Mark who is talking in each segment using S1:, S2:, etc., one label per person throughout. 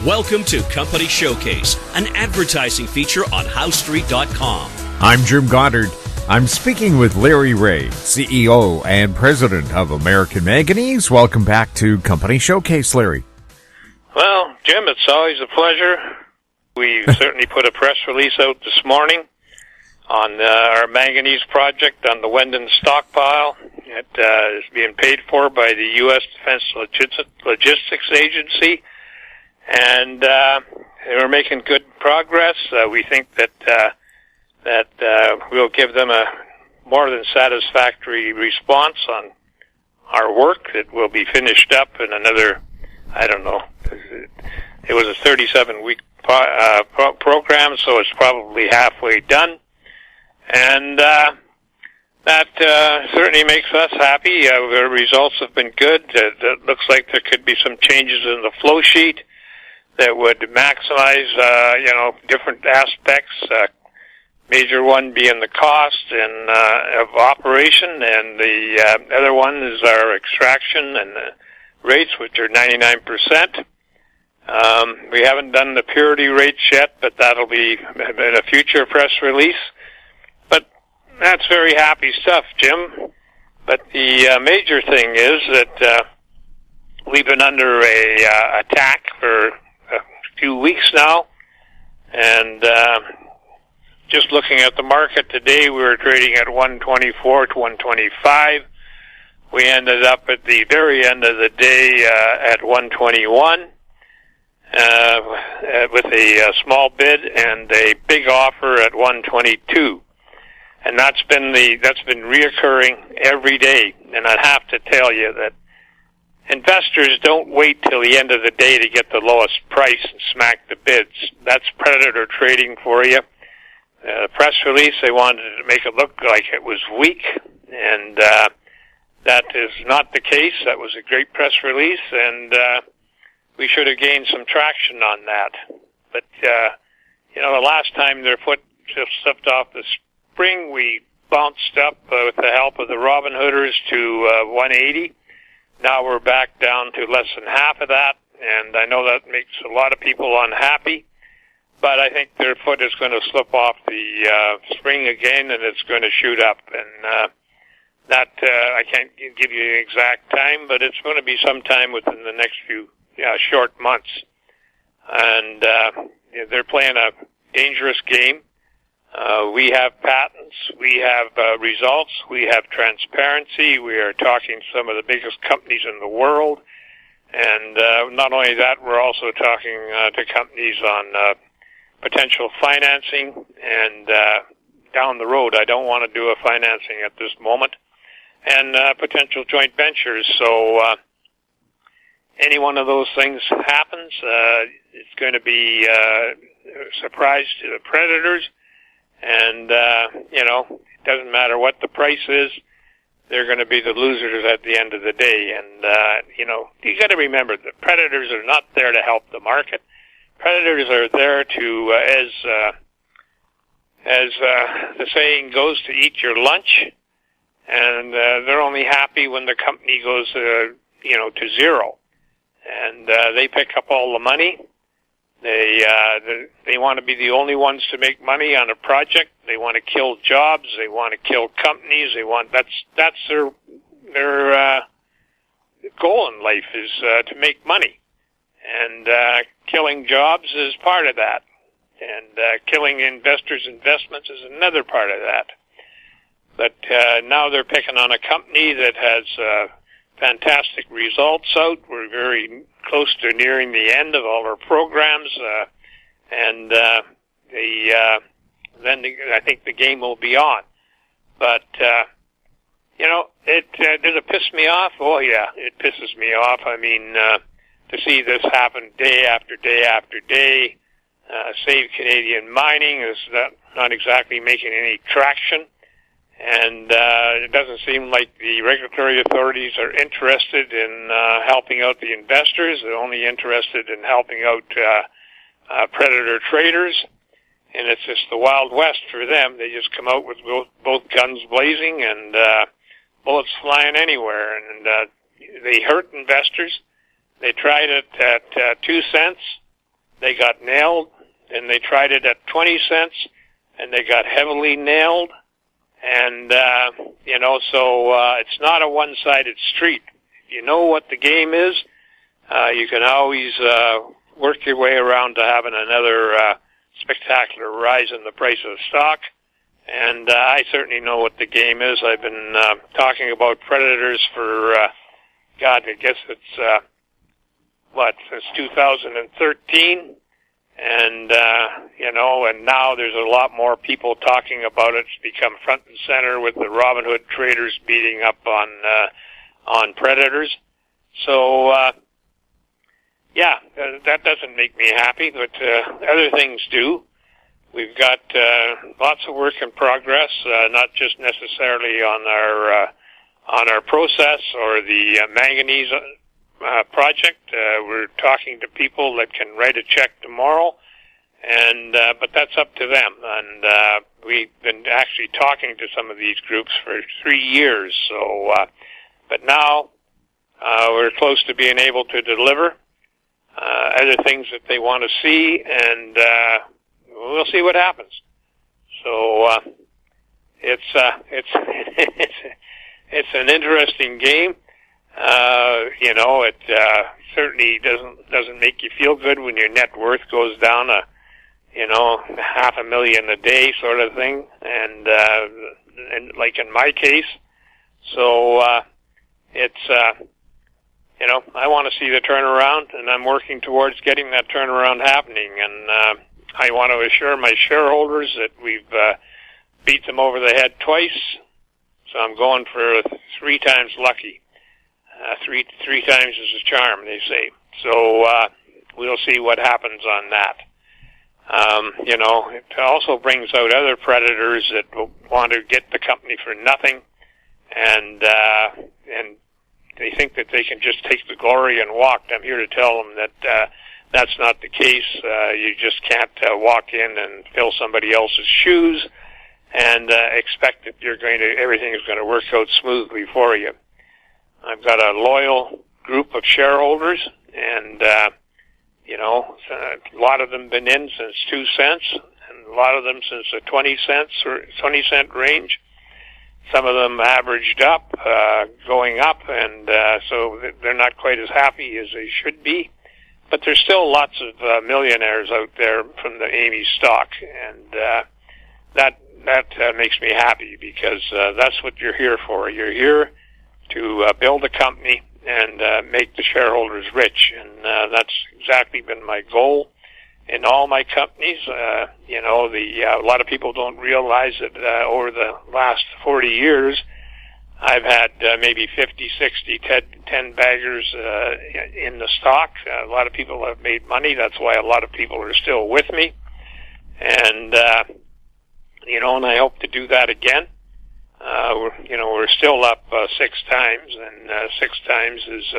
S1: Welcome to Company Showcase, an advertising feature on HowStreet.com.
S2: I'm Jim Goddard. I'm speaking with Larry Reaugh, CEO and President of American Manganese. Welcome back to Company Showcase, Larry.
S3: Well, Jim, it's always a pleasure. We certainly put a press release out this morning on our manganese project on the Wendon stockpile. It is being paid for by the U.S. Defense Logistics Agency, and we're making good progress. We think that we'll give them a more than satisfactory response on our work. It will be finished up in another, I don't know, it was a 37-week program, so it's probably halfway done. And that certainly makes us happy. The results have been good. It looks like there could be some changes in the flow sheet that would maximize, different aspects. Major one being the cost and of operation, and the other one is our extraction and the rates, which are 99%. We haven't done the purity rates yet, but that'll be in a future press release. But that's very happy stuff, Jim. But the major thing is that we've been under a attack for a few weeks now, and just looking at the market today, we were trading at 124 to 125. We ended up at the very end of the day at 121 with a small bid and a big offer at 122. And that's been reoccurring every day. And I have to tell you that investors don't wait till the end of the day to get the lowest price and smack the bids. That's predator trading for you. The press release, they wanted to make it look like it was weak, and that is not the case. That was a great press release, and we should have gained some traction on that. But, the last time their foot just slipped off the spring, we bounced up with the help of the Robin Hooders to 180. Now we're back down to less than half of that, and I know that makes a lot of people unhappy. But I think their foot is going to slip off the spring again, and it's going to shoot up. And that I can't give you an exact time, but it's going to be sometime within the next few short months. And they're playing a dangerous game. We have patents. We have results. We have transparency. We are talking to some of the biggest companies in the world. And not only that, we're also talking to companies on potential financing, and down the road, I don't want to do a financing at this moment, and potential joint ventures. So any one of those things happens, it's going to be a surprise to the predators, and it doesn't matter what the price is, they're going to be the losers at the end of the day. And you got to remember, the predators are not there to help the market. Predators are there to, as the saying goes, to eat your lunch, and they're only happy when the company goes, to zero, and they pick up all the money. They want to be the only ones to make money on a project. They want to kill jobs. They want to kill companies. That's their goal in life is to make money. And killing jobs is part of that. And killing investors' investments is another part of that. But now they're picking on a company that has fantastic results out. We're very close to nearing the end of all our programs. Then I think the game will be on. But, does it piss me off? Oh, yeah, it pisses me off. I mean, to see this happen day after day after day. Save Canadian Mining is not exactly making any traction. And it doesn't seem like the regulatory authorities are interested in helping out the investors. They're only interested in helping out predator traders. And it's just the Wild West for them. They just come out with both guns blazing and bullets flying anywhere. And they hurt investors. They tried it at 2 cents. they got nailed, and they tried it at 20 cents, and they got heavily nailed. And, it's not a one-sided street. If you know what the game is, you can always work your way around to having another spectacular rise in the price of stock. And I certainly know what the game is. I've been talking about predators for, I guess it's, since 2013. And, and now there's a lot more people talking about it. It's become front and center with the Robin Hood traders beating up on predators. So, that doesn't make me happy, but other things do. We've got lots of work in progress, not just necessarily on our process or the manganese project. We're talking to people that can write a check tomorrow, and but that's up to them. And we've been actually talking to some of these groups for 3 years. So, but now we're close to being able to deliver other things that they want to see, and we'll see what happens. So it's it's an interesting game. It certainly doesn't make you feel good when your net worth goes down $500,000 a day sort of thing, and like in my case. So I want to see the turnaround, and I'm working towards getting that turnaround happening. And I want to assure my shareholders that we've beat them over the head twice. So I'm going for 3 times lucky. Three times is a charm, they say. So we'll see what happens on that. It also brings out other predators that want to get the company for nothing, and they think that they can just take the glory and walk. I'm here to tell them that that's not the case. You just can't walk in and fill somebody else's shoes and expect that everything is going to work out smoothly for you. I've got a loyal group of shareholders, and a lot of them been in since 2 cents, and a lot of them since the 20 cent range. Some of them averaged up, going up, and so they're not quite as happy as they should be. But there's still lots of millionaires out there from the Amy stock, and that makes me happy, because that's what you're here for. You're here to build a company and make the shareholders rich, and that's exactly been my goal in all my companies. A lot of people don't realize that over the last 40 years, I've had maybe 50, 60, 10 baggers in the stock. A lot of people have made money. That's why a lot of people are still with me, and and I hope to do that again. We're still up 6 times, and 6 times is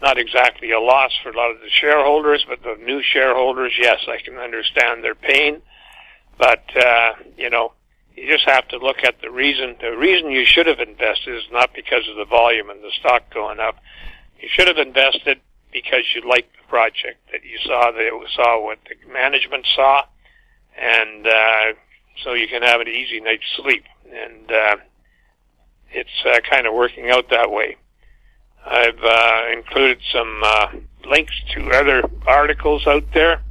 S3: not exactly a loss for a lot of the shareholders, but the new shareholders, yes, I can understand their pain. But, you just have to look at the reason. The reason you should have invested is not because of the volume and the stock going up. You should have invested because you liked the project, that you saw what the management saw, and so you can have an easy night's sleep. And it's kind of working out that way. I've included some links to other articles out there,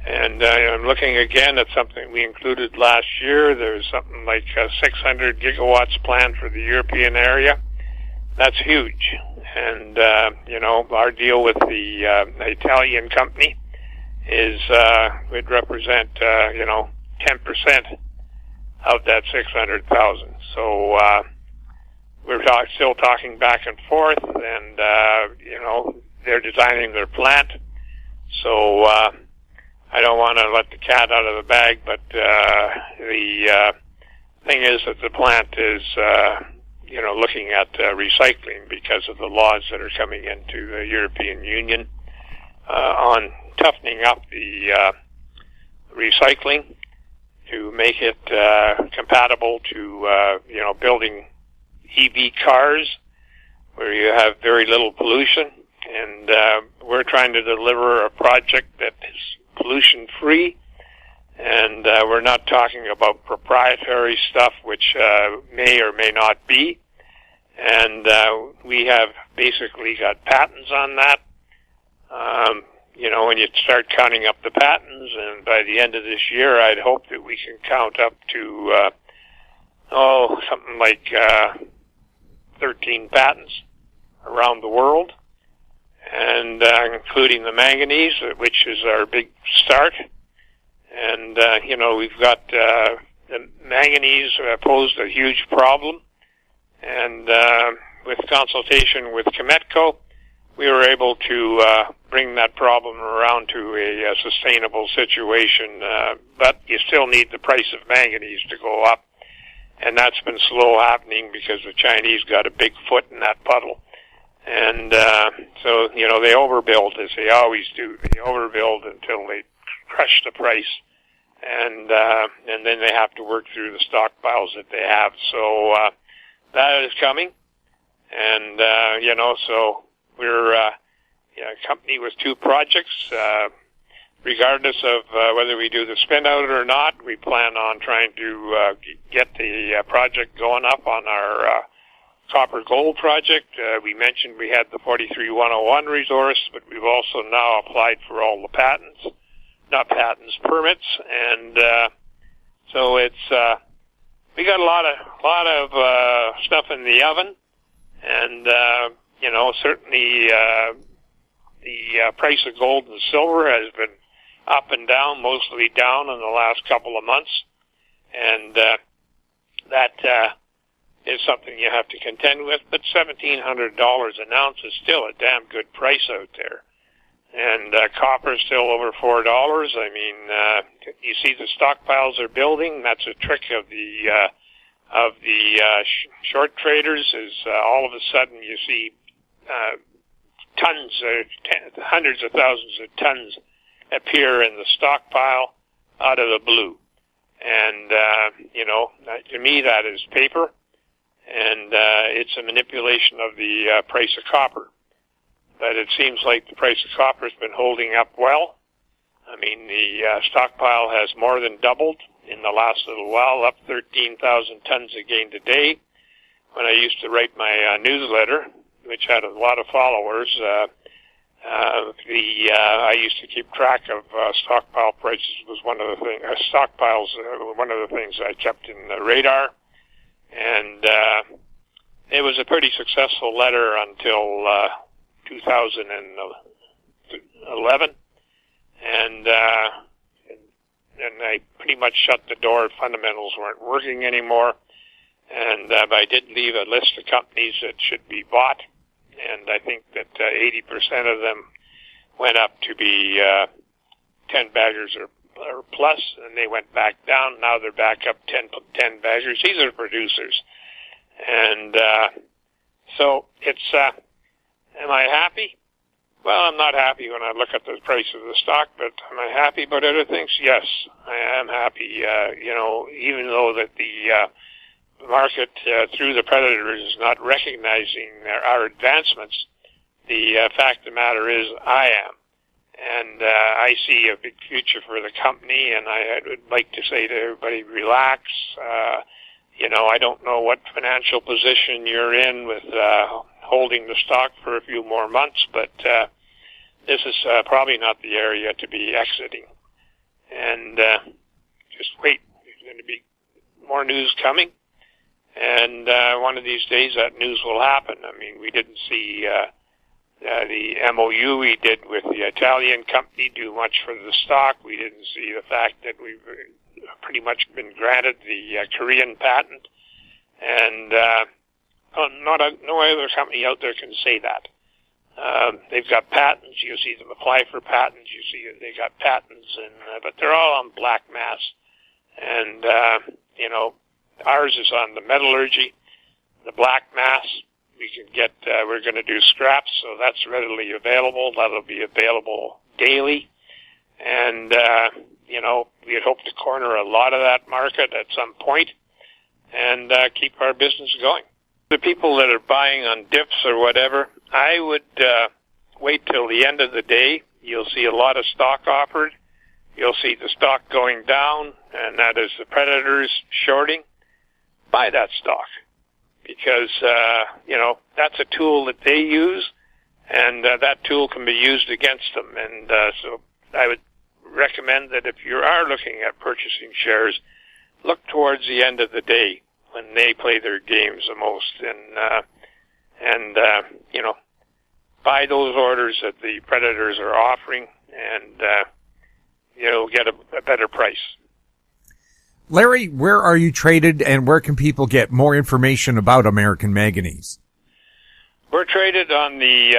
S3: and I'm looking again at something we included last year. There's something like 600 gigawatts planned for the European area. That's huge. And, our deal with the Italian company is would represent, 10% of that 600,000. So we're still talking back and forth, and they're designing their plant. So I don't want to let the cat out of the bag, but the thing is that the plant is looking at recycling because of the laws that are coming into the European Union on toughening up the recycling to make it compatible to building EV cars where you have very little pollution. And we're trying to deliver a project that is pollution-free, and we're not talking about proprietary stuff, which may or may not be. And we have basically got patents on that. When you start counting up the patents, and by the end of this year, I'd hope that we can count up to, something like 13 patents around the world, and including the manganese, which is our big start. And, we've got the manganese posed a huge problem, and with consultation with Cometco, we were able to bring that problem around to a sustainable situation, but you still need the price of manganese to go up, and that's been slow happening because the Chinese got a big foot in that puddle. And so they overbuild, as they always do. They overbuild until they crush the price, and then they have to work through the stockpiles that they have. So that is coming, and so we're a company with two projects. Regardless of whether we do the spin out or not, we plan on trying to get the project going up on our copper gold project. We mentioned we had the 43101 resource, but we've also now applied for all the permits, and so it's we got a lot of stuff in the oven, and certainly the price of gold and silver has been up and down, mostly down in the last couple of months, and that is something you have to contend with. But $1,700 an ounce is still a damn good price out there, and copper is still over $4. I mean, you see the stockpiles are building. That's a trick of the short traders. Is all of a sudden you see tons, hundreds of thousands of tons appear in the stockpile out of the blue. And, to me that is paper, and it's a manipulation of the price of copper. But it seems like the price of copper has been holding up well. I mean, the stockpile has more than doubled in the last little while, up 13,000 tons again today. When I used to write my newsletter, which had a lot of followers, I used to keep track of stockpile prices. Was one of the things. Stockpiles one of the things I kept in the radar, and it was a pretty successful letter until 2011, and I pretty much shut the door. Fundamentals weren't working anymore, and I did leave a list of companies that should be bought. And I think that 80% of them went up to be 10 baggers or plus, and they went back down. Now they're back up 10 baggers. These are producers. And so it's, am I happy? Well, I'm not happy when I look at the price of the stock, but am I happy about other things? Yes, I am happy, even though that the market through the predators is not recognizing our advancements. The fact of the matter is I am. And I see a big future for the company, and I would like to say to everybody, relax. I don't know what financial position you're in with holding the stock for a few more months, but this is probably not the area to be exiting. And just wait. There's going to be more news coming. And one of these days that news will happen. I mean, we didn't see the MOU we did with the Italian company do much for the stock. We didn't see the fact that we've pretty much been granted the Korean patent. And no other company out there can say that. They've got patents. You see them apply for patents. You see they got patents, but they're all on black mass. And, ours is on the metallurgy, the black mass. We can get, we're going to do scraps, so that's readily available. That'll be available daily. And, we'd hope to corner a lot of that market at some point and keep our business going. The people that are buying on dips or whatever, I would wait till the end of the day. You'll see a lot of stock offered, you'll see the stock going down, and that is the predators shorting. Buy that stock because, that's a tool that they use, and that tool can be used against them. And so I would recommend that if you are looking at purchasing shares, look towards the end of the day when they play their games the most, and buy those orders that the predators are offering, and you'll get a better price.
S2: Larry, where are you traded, and where can people get more information about American Manganese?
S3: We're traded on the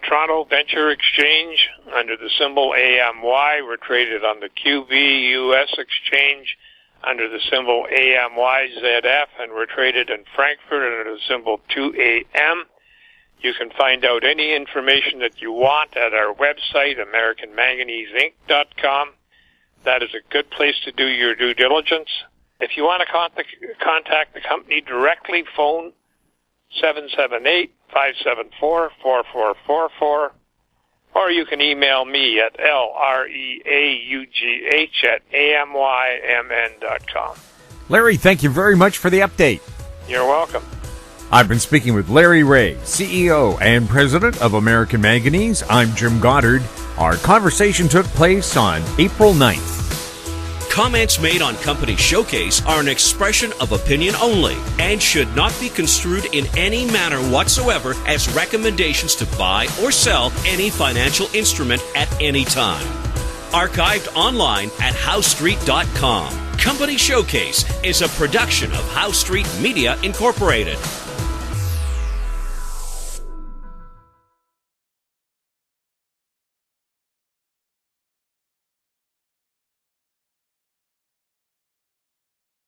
S3: Toronto Venture Exchange under the symbol AMY. We're traded on the QB US Exchange under the symbol AMYZF, and we're traded in Frankfurt under the symbol 2AM. You can find out any information that you want at our website, AmericanManganeseInc.com. That is a good place to do your due diligence. If you want to contact the company directly, phone 778-574-4444, or you can email me at LREAUGH@AMYMN.com.
S2: Larry, thank you very much for the update.
S3: You're welcome.
S2: I've been speaking with Larry Reaugh, CEO and President of American Manganese. I'm Jim Goddard. Our conversation took place on April 9th.
S1: Comments made on Company Showcase are an expression of opinion only and should not be construed in any manner whatsoever as recommendations to buy or sell any financial instrument at any time. Archived online at HowStreet.com. Company Showcase is a production of How Street Media Incorporated.